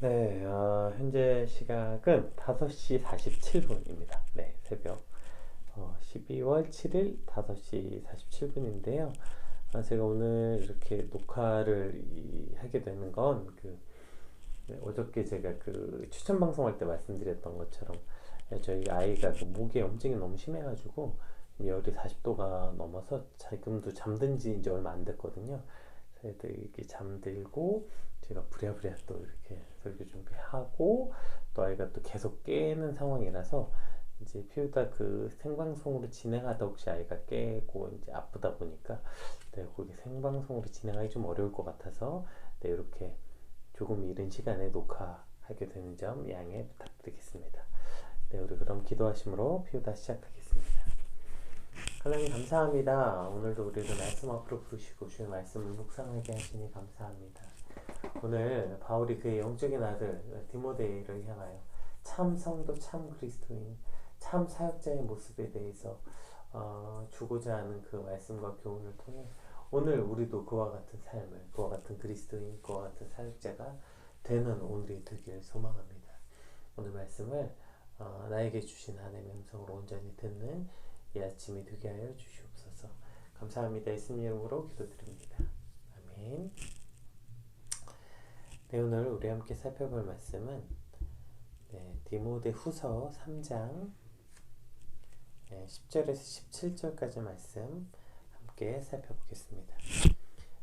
네, 현재 시각은 5시 47분입니다. 네, 새벽 12월 7일 5시 47분인데요. 제가 오늘 이렇게 녹화를 하게 되는 건 어저께 제가 그 추천 방송할 때 말씀드렸던 것처럼 저희 아이가 그 모기에 염증이 너무 심해가지고 열이 40도가 넘어서 지금도 잠든 지 이제 얼마 안 됐거든요. 그래서 이렇게 잠들고 제가 부랴부랴 또 이렇게 설교 준비하고 또 아이가 또 계속 깨는 상황이라서 이제 피우다 그 생방송으로 진행하다 혹시 아이가 깨고 이제 아프다 보니까 네, 거기 생방송으로 진행하기 좀 어려울 것 같아서 네, 이렇게 조금 이른 시간에 녹화하게 되는 점 양해 부탁드리겠습니다. 네, 우리 그럼 기도하심으로 피우다 시작하겠습니다. 하나님 감사합니다. 오늘도 우리를 말씀 앞으로 부르시고 주의 말씀을 묵상하게 하시니 감사합니다. 오늘 바울이 그의 영적인 아들 디모데를 향하여 참 성도, 참 그리스도인, 참 사역자의 모습에 대해서 주고자 하는 그 말씀과 교훈을 통해 오늘 우리도 그와 같은 삶을, 그와 같은 그리스도인, 그와 같은 사역자가 되는 오늘이 되길 소망합니다. 오늘 말씀을 나에게 주신 하나님의 음성으로 온전히 듣는 이 아침이 되게 하여 주시옵소서. 감사합니다. 예수님 이름으로 기도드립니다. 아멘. 네, 오늘 우리 함께 살펴볼 말씀은 디모데 후서 3장 10절에서 17절까지 말씀 함께 살펴보겠습니다.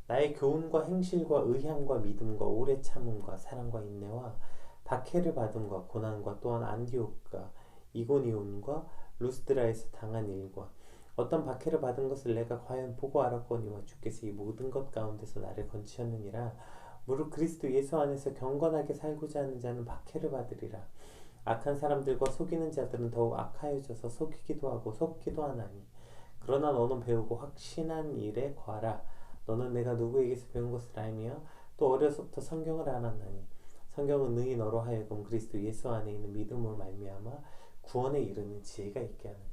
나의 교훈과 행실과 의향과 믿음과 오래 참음과 사랑과 인내와 박해를 받음과 고난과 또한 안디옥과 이고니온과 루스드라에서 당한 일과 어떤 박해를 받은 것을 내가 과연 보고 알았거니와 주께서 이 모든 것 가운데서 나를 건지셨느니라. 무릇 그리스도 예수 안에서 경건하게 살고자 하는 자는 박해를 받으리라. 악한 사람들과 속이는 자들은 더욱 악하여져서 속이기도 하고 속기도 하나니 그러나 너는 배우고 확신한 일에 거하라. 너는 내가 누구에게서 배운 것을 알며 또 어려서부터 성경을 알았나니 성경은 능히 너로 하여금 그리스도 예수 안에 있는 믿음으로 말미암아 구원에 이르는 지혜가 있게 하느니라.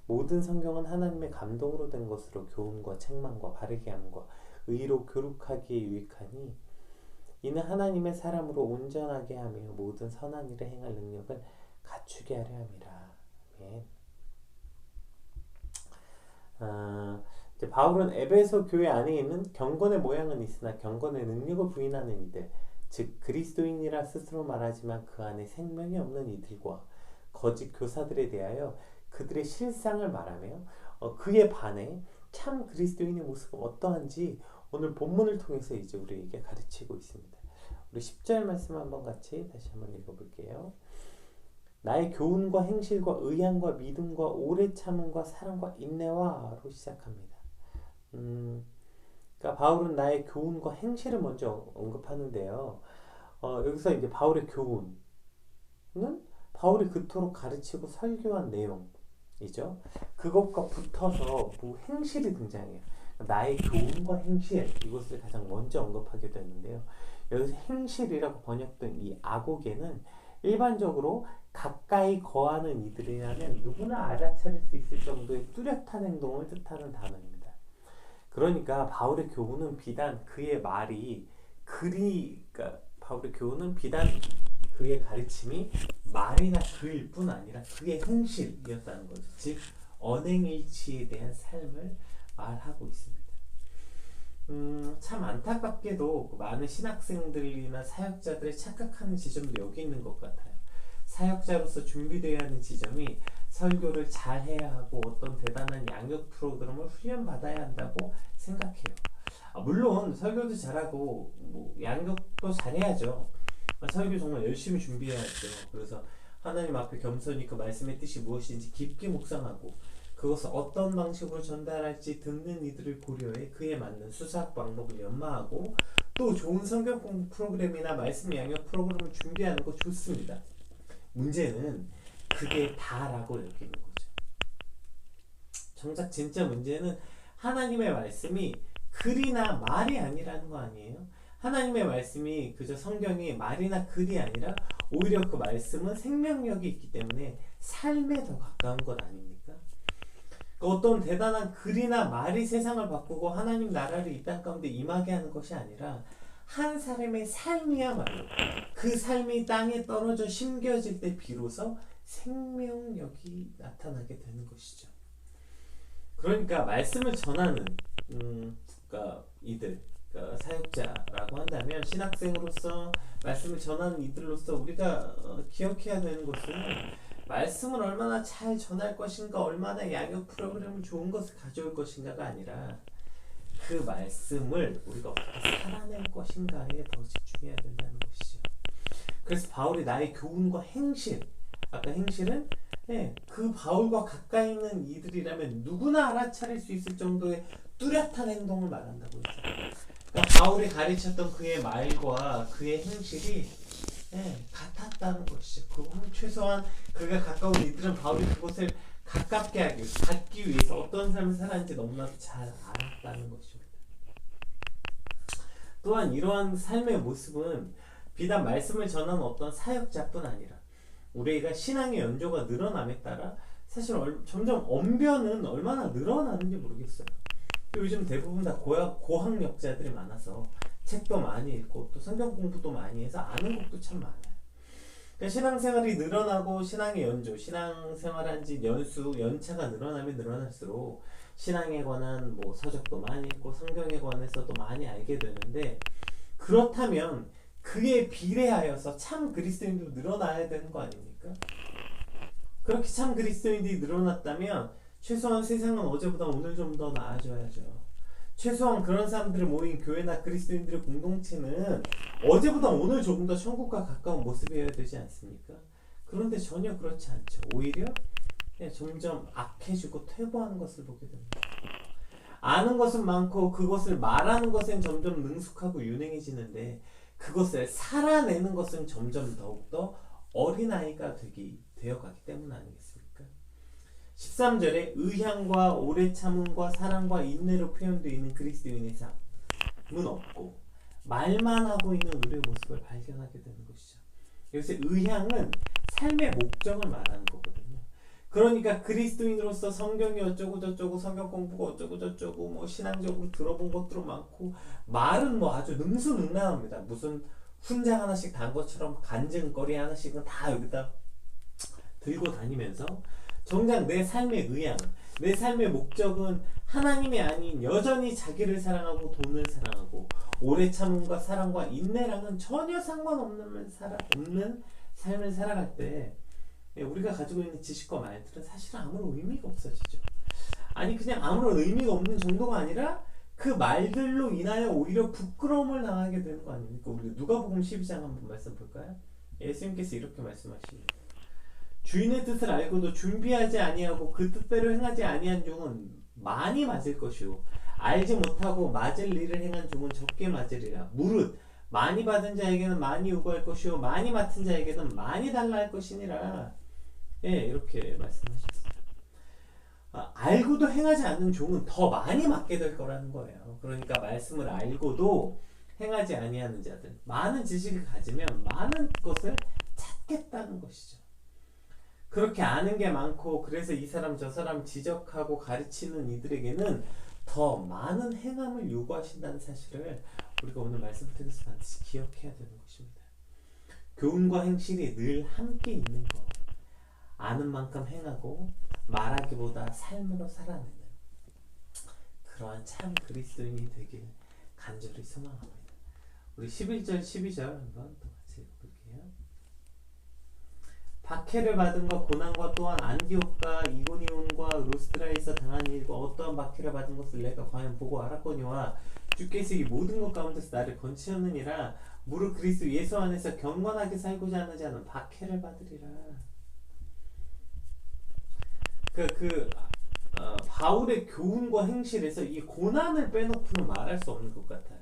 모든 성경은 하나님의 감동으로 된 것으로 교훈과 책망과 바르게 함과 의로 교육하기에 유익하니 이는 하나님의 사람으로 온전하게 하며 모든 선한 일에 행할 능력을 갖추게 하려 함이라. 아멘. 이제 바울은 에베소 교회 안에 있는 경건의 모양은 있으나 경건의 능력을 부인하는 이들, 즉 그리스도인이라 스스로 말하지만 그 안에 생명이 없는 이들과 거짓 교사들에 대하여 그들의 실상을 말하며 그에 반해 참 그리스도인의 모습은 어떠한지 오늘 본문을 통해서 이제 우리에게 가르치고 있습니다. 우리 10절 말씀 한번 같이 다시 한번 읽어볼게요. 나의 교훈과 행실과 의향과 믿음과 오래 참음과 사랑과 인내와로 시작합니다. 그러니까 바울은 나의 교훈과 행실을 먼저 언급하는데요. 여기서 이제 바울의 교훈은 바울이 그토록 가르치고 설교한 내용이죠. 그것과 붙어서 행실이 등장해요. 나의 교훈과 행실, 이것을 가장 먼저 언급하게 되는데요. 여기서 행실이라고 번역된 이 아고게는 일반적으로 가까이 거하는 이들이라면 누구나 알아차릴 수 있을 정도의 뚜렷한 행동을 뜻하는 단어입니다. 그러니까 바울의 교훈은 비단 그의 말이 그러니까 바울의 교훈은 비단 그의 가르침이 말이나 글일 뿐 아니라 그의 행실이었다는 거죠. 즉 언행일치에 대한 삶을 말하고 있습니다. 참 안타깝게도 많은 신학생들이나 사역자들의 착각하는 지점도 여기 있는 것 같아요. 사역자로서 준비되어야 하는 지점이 설교를 잘 해야 하고 어떤 대단한 양육 프로그램을 훈련받아야 한다고 생각해요. 물론 설교도 잘하고 양육도 잘해야죠. 설교 정말 열심히 준비해야죠. 그래서 하나님 앞에 겸손히 그 말씀의 뜻이 무엇인지 깊게 묵상하고 그것을 어떤 방식으로 전달할지 듣는 이들을 고려해 그에 맞는 수사학 방법을 연마하고 또 좋은 성경 공부 프로그램이나 말씀 양육 프로그램을 준비하는 거 좋습니다. 문제는 그게 다라고 여기는 거죠. 정작 진짜 문제는 하나님의 말씀이 글이나 말이 아니라는 거 아니에요? 하나님의 말씀이 그저 성경이 말이나 글이 아니라 오히려 그 말씀은 생명력이 있기 때문에 삶에 더 가까운 것 아닙니까? 어떤 대단한 글이나 말이 세상을 바꾸고 하나님 나라를 이 땅 가운데 임하게 하는 것이 아니라 한 사람의 삶이야말로 그 삶이 땅에 떨어져 심겨질 때 비로소 생명력이 나타나게 되는 것이죠. 그러니까 말씀을 전하는 그러니까 이들 그러니까 사역자라고 한다면 신학생으로서 말씀을 전하는 이들로서 우리가 기억해야 되는 것은 말씀을 얼마나 잘 전할 것인가, 얼마나 양육 프로그램을 좋은 것을 가져올 것인가가 아니라 그 말씀을 우리가 어떻게 살아낼 것인가에 더 집중해야 된다는 것이죠. 그래서 바울이 나의 교훈과 행실, 아까 행실은 그 바울과 가까이 있는 이들이라면 누구나 알아차릴 수 있을 정도의 뚜렷한 행동을 말한다고 했죠. 그러니까 바울이 가르쳤던 그의 말과 그의 행실이 같았다는 것이죠. 그건 최소한 그가 가까운 이들은 바울이 그곳을 가깝게 갖기 위해서 어떤 삶을 살았는지 너무나도 잘 알았다는 것입니다. 또한 이러한 삶의 모습은 비단 말씀을 전하는 어떤 사역자뿐 아니라 우리가 신앙의 연조가 늘어남에 따라 사실 점점 언변은 얼마나 늘어나는지 모르겠어요. 요즘 대부분 다 고학력자들이 많아서 책도 많이 읽고 또 성경 공부도 많이 해서 아는 것도 참 많아요. 그러니까 신앙생활이 늘어나고 신앙의 연조, 신앙생활한 지 연차가 늘어나면 늘어날수록 신앙에 관한 서적도 많이 읽고 성경에 관해서도 많이 알게 되는데, 그렇다면 그에 비례하여서 참 그리스도인도 늘어나야 되는 거 아닙니까? 그렇게 참 그리스도인들이 늘어났다면 최소한 세상은 어제보다 오늘 좀 더 나아져야죠. 최소한 그런 사람들이 모인 교회나 그리스도인들의 공동체는 어제보다 오늘 조금 더 천국과 가까운 모습이어야 되지 않습니까? 그런데 전혀 그렇지 않죠. 오히려 점점 악해지고 퇴보하는 것을 보게 됩니다. 아는 것은 많고 그것을 말하는 것은 점점 능숙하고 유능해지는데 그것을 살아내는 것은 점점 더욱더 어린아이가 되어가기 때문 아니겠습니까? 13절에 의향과 오래 참음과 사랑과 인내로 표현되어 있는 그리스도인의 삶은 없고 말만 하고 있는 우리의 모습을 발견하게 되는 것이죠. 여기서 의향은 삶의 목적을 말하는 거거든요. 그러니까 그리스도인으로서 성경이 어쩌고 저쩌고 성경 공부가 어쩌고 저쩌고 신앙적으로 들어본 것들은 많고 말은 아주 능수능란합니다. 무슨 훈장 하나씩 단 것처럼 간증거리 하나씩은 다 여기다 들고 다니면서 정작 내 삶의 의향, 내 삶의 목적은 하나님이 아닌 여전히 자기를 사랑하고 돈을 사랑하고 오래 참음과 사랑과 인내랑은 전혀 상관없는 삶을 살아갈 때 우리가 가지고 있는 지식과 말들은 사실 아무런 의미가 없어지죠. 아니 그냥 아무런 의미가 없는 정도가 아니라 그 말들로 인하여 오히려 부끄러움을 당하게 되는 거 아닙니까? 우리 누가복음 12장 한번 말씀 볼까요? 예수님께서 이렇게 말씀하십니다. 주인의 뜻을 알고도 준비하지 아니하고 그 뜻대로 행하지 아니한 종은 많이 맞을 것이요 알지 못하고 맞을 일을 행한 종은 적게 맞으리라. 무릇 많이 받은 자에게는 많이 요구할 것이요 많이 맡은 자에게는 많이 달라 할 것이니라. 이렇게 말씀하셨어요. 알고도 행하지 않는 종은 더 많이 맞게 될 거라는 거예요. 그러니까 말씀을 알고도 행하지 아니하는 자들, 많은 지식을 가지면 많은 것을 찾겠다는 것이죠. 그렇게 아는 게 많고 그래서 이 사람 저 사람 지적하고 가르치는 이들에게는 더 많은 행함을 요구하신다는 사실을 우리가 오늘 말씀 통해서 반드시 기억해야 되는 것입니다. 교훈과 행실이 늘 함께 있는 것, 아는 만큼 행하고 말하기보다 삶으로 살아내는 그러한 참 그리스도인이 되길 간절히 소망합니다. 우리 11절 12절 한번 또 같이 읽어볼게요. 박해를 받은 것 고난과 또한 안디옥과 이고니온과 루스드라에서 당한 일과 어떠한 박해를 받은 것을 내가 과연 보고 알았거니와 주께서 이 모든 것 가운데서 나를 건지셨느니라. 무릇 그리스도 예수 안에서 경건하게 살고자 하는 자는 박해를 받으리라. 바울의 교훈과 행실에서 이 고난을 빼놓고는 말할 수 없는 것 같아요.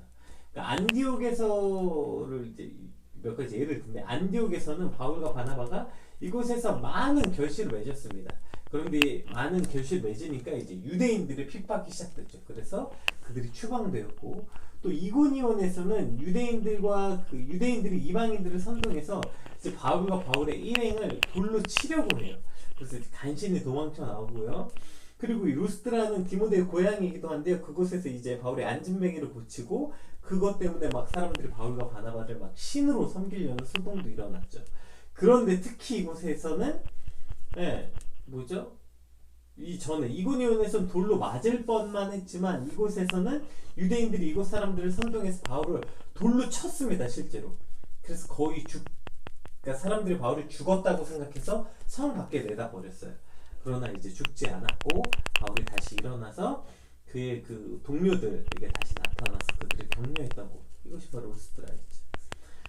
그러니까 안디옥에서를 이제 몇 가지 예를 드는데, 안디옥에서는 바울과 바나바가 이곳에서 많은 결실을 맺었습니다. 그런데 많은 결실을 맺으니까 이제 유대인들의 핍박이 시작됐죠. 그래서 그들이 추방되었고, 또 이고니온에서는 유대인들이 이방인들을 선동해서 이제 바울과 바울의 일행을 돌로 치려고 해요. 그래서 간신히 도망쳐 나오고요. 그리고 이 루스드라는 디모데의 고향이기도 한데요. 그곳에서 이제 바울의 안진뱅이를 고치고 그것 때문에 막 사람들이 바울과 바나바를 막 신으로 섬기려는 소동도 일어났죠. 그런데 특히 이곳에서는 뭐죠? 이전에 이고니온에서는 돌로 맞을 뻔만 했지만 이곳에서는 유대인들이 이곳 사람들을 선동해서 바울을 돌로 쳤습니다. 실제로. 그래서 거의 그러니까 사람들이 바울이 죽었다고 생각해서 성 밖에 내다 버렸어요. 그러나 이제 죽지 않았고 바울이 다시 일어나서 그의 그 동료들에게 다시 나타나서 그들을 격려했던 곳. 이것이 바로 루스드라였죠.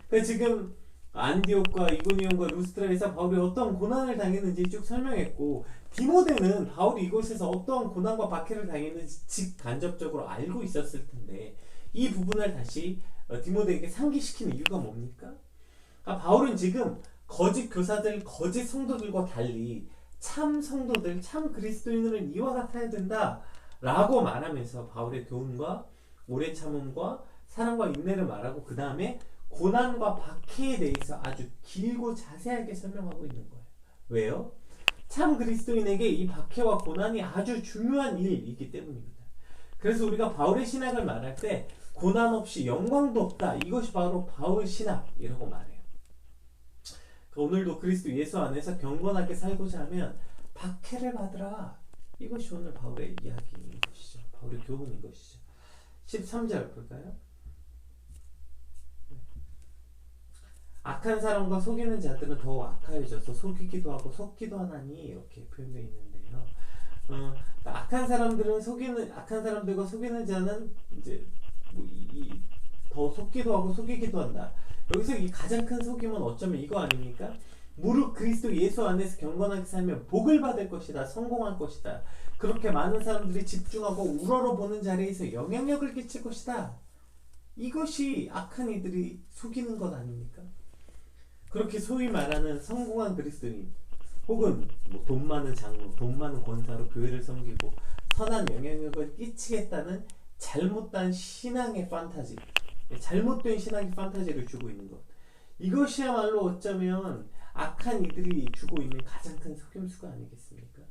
그러니까 지금 안디옥과 이고니온과 루스드라에서 바울이 어떤 고난을 당했는지 쭉 설명했고, 디모데는 바울이 이곳에서 어떤 고난과 박해를 당했는지 직간접적으로 알고 있었을 텐데 이 부분을 다시 디모데에게 상기시키는 이유가 뭡니까? 그러니까 바울은 지금 거짓 교사들, 거짓 성도들과 달리 참 성도들, 참 그리스도인들은 이와 같아야 된다 라고 말하면서 바울의 교훈과 오래 참음과 사랑과 인내를 말하고, 그 다음에 고난과 박해에 대해서 아주 길고 자세하게 설명하고 있는 거예요. 왜요? 참 그리스도인에게 이 박해와 고난이 아주 중요한 일이기 때문입니다. 그래서 우리가 바울의 신학을 말할 때 고난 없이 영광도 없다, 이것이 바로 바울 신학이라고 말해요. 오늘도 그리스도 예수 안에서 경건하게 살고자 하면 박해를 받으라, 이것이 오늘 바울의 이야기인 것이죠. 바울의 교훈인 것이죠. 13절 볼까요? 악한 사람과 속이는 자들은 더욱 악하여져서 속이기도 하고 속기도 하나니, 이렇게 표현되어 있는데요. 악한 사람들과 속이는 자는 이제 더 속기도 하고 속이기도 한다. 여기서 이 가장 큰 속임은 어쩌면 이거 아닙니까? 무릇 그리스도 예수 안에서 경건하게 살면 복을 받을 것이다, 성공할 것이다, 그렇게 많은 사람들이 집중하고 우러러보는 자리에서 영향력을 끼칠 것이다. 이것이 악한 이들이 속이는 것 아닙니까? 그렇게 소위 말하는 성공한 그리스도인, 혹은 돈 많은 장로, 돈 많은 권사로 교회를 섬기고 선한 영향력을 끼치겠다는 잘못된 신앙의 판타지, 잘못된 신앙의 판타지를 주고 있는 것, 이것이야말로 어쩌면 악한 이들이 주고 있는 가장 큰 속임수가 아니겠습니까?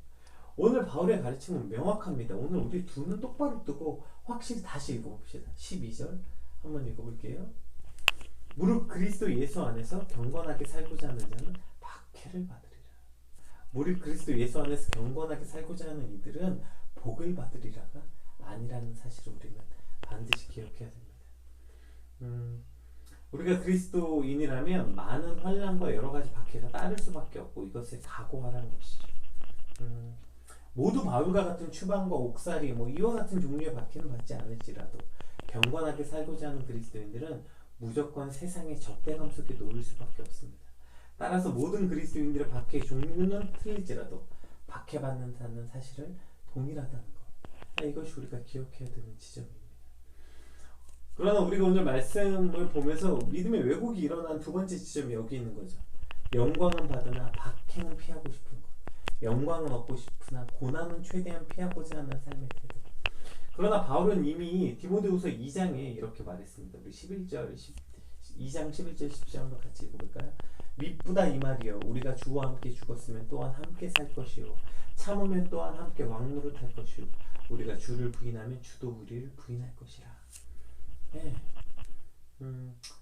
오늘 바울의 가르침은 명확합니다. 오늘 우리 두 눈 똑바로 뜨고 확실히 다시 읽어봅시다. 12절 한번 읽어볼게요. 무릇 그리스도 예수 안에서 경건하게 살고자 하는 자는 박해를 받으리라. 무릇 그리스도 예수 안에서 경건하게 살고자 하는 이들은 복을 받으리라가 아니라는 사실을 우리는 반드시 기억해야 됩니다. 우리가 그리스도인이라면 많은 환난과 여러 가지 박해가 따를 수밖에 없고 이것을 각오하라는 것이죠. 모두 바울과 같은 추방과 옥살이 이와 같은 종류의 박해는 받지 않을지라도 경건하게 살고자 하는 그리스도인들은 무조건 세상의 적대감 속에 놓일 수밖에 없습니다. 따라서 모든 그리스도인들의 박해의 종류는 틀릴지라도 박해받는다는 사실을 동일하다는 것, 이것이 우리가 기억해야 되는 지점입니다. 그러나 우리가 오늘 말씀을 보면서 믿음의 왜곡이 일어난 두 번째 지점이 여기 있는 거죠. 영광은 받으나 박해는 피하고 싶은 것, 영광은 얻고 싶으나 고난은 최대한 피하고자 하는 삶의 태도. 그러나 바울은 이미 디모데후서 2장에 이렇게 말했습니다. 우리 2장 11절 10절 한번 같이 읽어볼까요? 미쁘다 이 말이여, 우리가 주와 함께 죽었으면 또한 함께 살 것이요 참으면 또한 함께 왕노릇할 것이요 우리가 주를 부인하면 주도 우리를 부인할 것이라.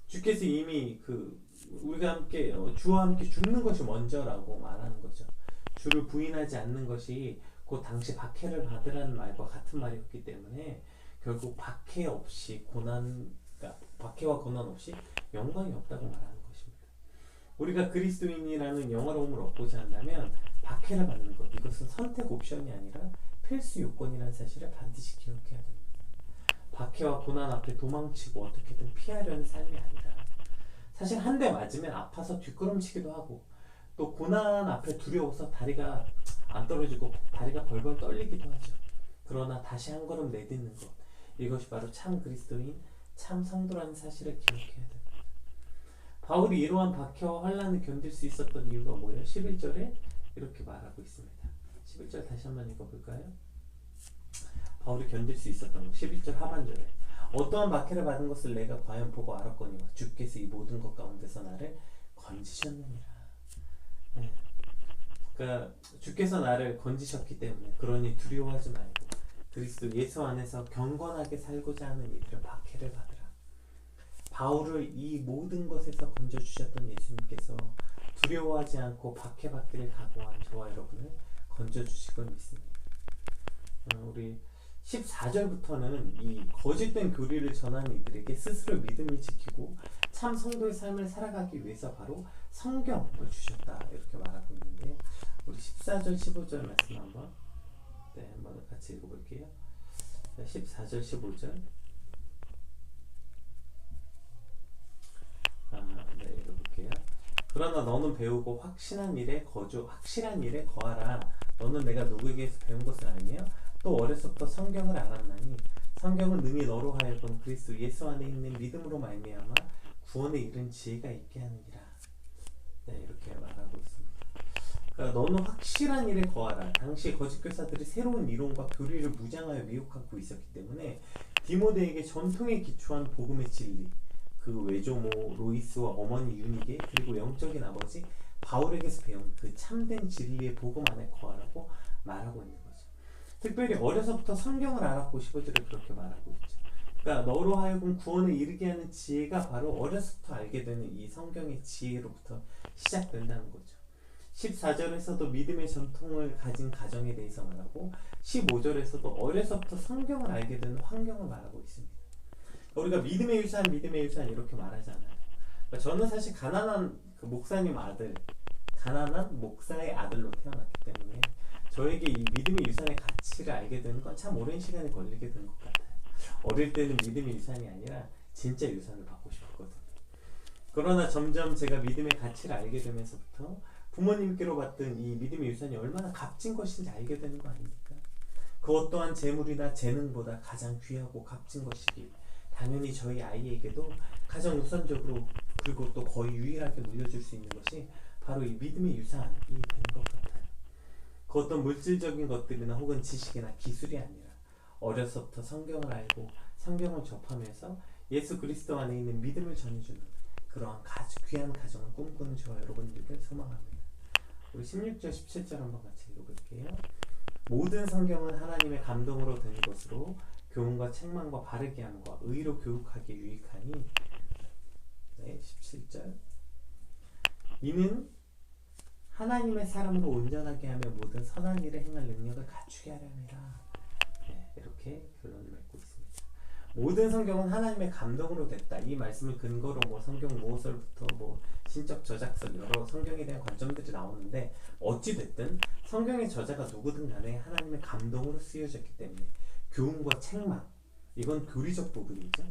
주께서 이미 우리가 함께 주와 함께 죽는 것이 먼저라고 말하는 거죠. 주를 부인하지 않는 것이 그 당시 박해를 받으라는 말과 같은 말이었기 때문에 결국 박해 없이 박해와 고난 없이 영광이 없다고 말하는 것입니다. 우리가 그리스도인이라는 영화로움을 얻고자 한다면 박해를 받는 것, 이것은 선택 옵션이 아니라 필수 요건이라는 사실을 반드시 기억해야 됩니다. 박해와 고난 앞에 도망치고 어떻게든 피하려는 삶이 아니라, 사실 한 대 맞으면 아파서 뒷걸음치기도 하고 또 고난 앞에 두려워서 다리가 안 떨어지고 다리가 벌벌 떨리기도 하죠. 그러나 다시 한 걸음 내딛는 것, 이것이 바로 참 그리스도인, 참 성도라는 사실을 기억해야 됩니다. 바울이 이러한 박해와 환난을 견딜 수 있었던 이유가 뭐예요? 11절에 이렇게 말하고 있습니다. 11절 다시 한번 읽어볼까요? 바울이 견딜 수 있었던 것, 11절 하반절에 어떠한 박해를 받은 것을 내가 과연 보고 알았거니와 주께서 이 모든 것 가운데서 나를 건지셨느니라. 그러니까 주께서 나를 건지셨기 때문에 그러니 두려워하지 말고 그리스도 예수 안에서 경건하게 살고자 하는 이들은 박해를 받으라. 바울을 이 모든 것에서 건져주셨던 예수님께서 두려워하지 않고 박해받기를 각오한 저와 여러분을 건져주실 걸 믿습니다. 우리 14절부터는 이 거짓된 교리를 전하는 이들에게 스스로 믿음을 지키고 참 성도의 삶을 살아가기 위해서 바로 성경을 주셨다 이렇게 말하고 있는데, 우리 14절 15절 말씀 한번 같이 읽어볼게요. 14절 15절 읽어볼게요. 그러나 너는 배우고 확실한 일에 거하라. 너는 내가 누구에게서 배운 것을 아니며 또 어려서부터 성경을 알았나니 성경은 능히 너로 하여금 그리스도 예수 안에 있는 믿음으로 말미암아 구원에 이른 지혜가 있게 하느니라. 이렇게 말하고 있습니다. 그러니까 너는 확실한 일에 거하라. 당시 거짓 교사들이 새로운 이론과 교리를 무장하여 미혹하고 있었기 때문에 디모데에게 전통에 기초한 복음의 진리, 그 외조모 로이스와 어머니 유니게 그리고 영적인 아버지 바울에게서 배운 그 참된 진리의 복음 안에 거하라고 말하고 있는 거죠. 특별히 어려서부터 성경을 알았고 15절에 그렇게 말하고 있죠. 그러니까 너로 하여금 구원에 이르게 하는 지혜가 바로 어려서부터 알게 되는 이 성경의 지혜로부터 시작된다는 거죠. 14절에서도 믿음의 전통을 가진 가정에 대해서 말하고 15절에서도 어려서부터 성경을 알게 되는 환경을 말하고 있습니다. 우리가 믿음의 유산 이렇게 말하잖아요. 그러니까 저는 사실 가난한 목사의 아들로 태어났기 때문에 저에게 이 믿음의 유산의 가치를 알게 되는 건 참 오랜 시간이 걸리게 된 것 같아요. 어릴 때는 믿음의 유산이 아니라 진짜 유산을 받고 싶었거든요. 그러나 점점 제가 믿음의 가치를 알게 되면서부터 부모님께로 받던 이 믿음의 유산이 얼마나 값진 것인지 알게 되는 거 아닙니까? 그 어떠한 재물이나 재능보다 가장 귀하고 값진 것이기 당연히 저희 아이에게도 가장 우선적으로 그리고 또 거의 유일하게 물려줄 수 있는 것이 바로 이 믿음의 유산이 되는 것 같아요. 그 어떤 물질적인 것들이나 혹은 지식이나 기술이 아니라 어려서부터 성경을 알고 성경을 접하면서 예수 그리스도 안에 있는 믿음을 전해주는 그러한 귀한 가정을 꿈꾸는 저와 여러분들께 소망합니다. 우리 16절 17절 한번 같이 읽어볼게요. 모든 성경은 하나님의 감동으로 된 것으로 교훈과 책망과 바르게 함과 의로 교육하기에 유익하니 17절 이는 하나님의 사람으로 온전하게 하며 모든 선한 일을 행할 능력을 갖추게 하려 함이라. 이렇게 결론을 맺고 있습니다. 모든 성경은 하나님의 감동으로 됐다. 이 말씀을 근거로 성경 모호설부터 신적 저작설 여러 성경에 대한 관점들이 나오는데, 어찌 됐든 성경의 저자가 누구든 간에 하나님의 감동으로 쓰여졌기 때문에 교훈과 책망, 이건 교리적 부분이죠.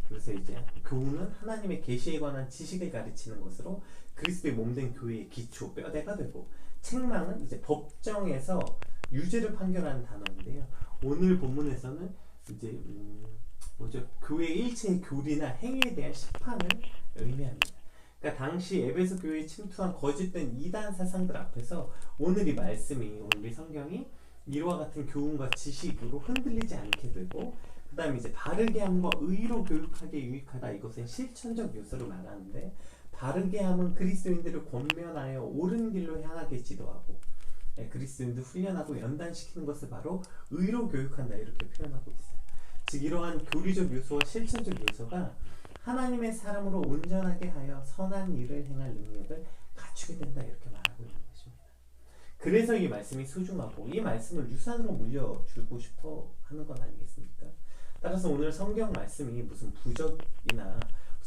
그래서 이제 교훈은 하나님의 계시에 관한 지식을 가르치는 것으로 그리스도의 몸된 교회의 기초, 뼈대가 되고, 책망은 이제 법정에서 유죄를 판결하는 단어인데요. 오늘 본문에서는 이제 교회 일체의 교리나 행위에 대한 심판을 의미합니다. 그러니까 당시 에베소 교회에 침투한 거짓된 이단 사상들 앞에서 오늘 이 말씀이, 오늘 이 성경이 이와 같은 교훈과 지식으로 흔들리지 않게 되고, 그 다음에 이제 바르게 함과 의로 교육하기에 유익하다. 이것은 실천적 요소를 말하는데, 바르게 함은 그리스도인들을 권면하여 옳은 길로 향하게 지도하고, 그리스도인들 훈련하고 연단시키는 것을 바로 의로 교육한다 이렇게 표현하고 있어요. 즉 이러한 교리적 요소와 실천적 요소가 하나님의 사람으로 온전하게 하여 선한 일을 행할 능력을 갖추게 된다 이렇게 말하고 있는 것입니다. 그래서 이 말씀이 소중하고 이 말씀을 유산으로 물려주고 싶어 하는 건 아니겠습니까? 따라서 오늘 성경 말씀이 무슨 부적이나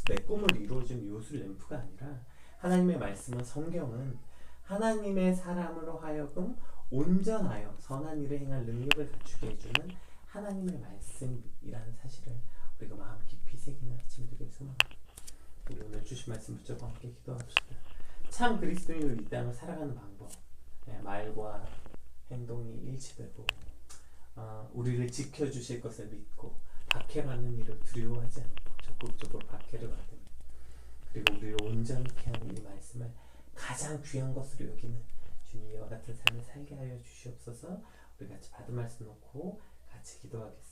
내 꿈을 이루어준 요술 램프가 아니라, 하나님의 말씀은, 성경은 하나님의 사람으로 하여금 온전하여 선한 일을 행할 능력을 갖추게 해주는 하나님의 말씀이라는 사실을 우리가 마음 깊이 새기는 아침이 되길 소망합니다. 우리 오늘 주신 말씀 붙잡고 함께 기도합시다. 참 그리스도인으로 이 땅을 살아가는 방법, 말과 행동이 일치되고 우리를 지켜주실 것을 믿고 박해받는 일을 두려워하지 않고 적극적으로 박해를 받으며, 그리고 우리를 온전케 하는 이 말씀을 가장 귀한 것으로 여기는 주님, 이와 같은 삶을 살게 하여 주시옵소서. 우리 같이 받은 말씀 놓고 같이 기도하겠습니다.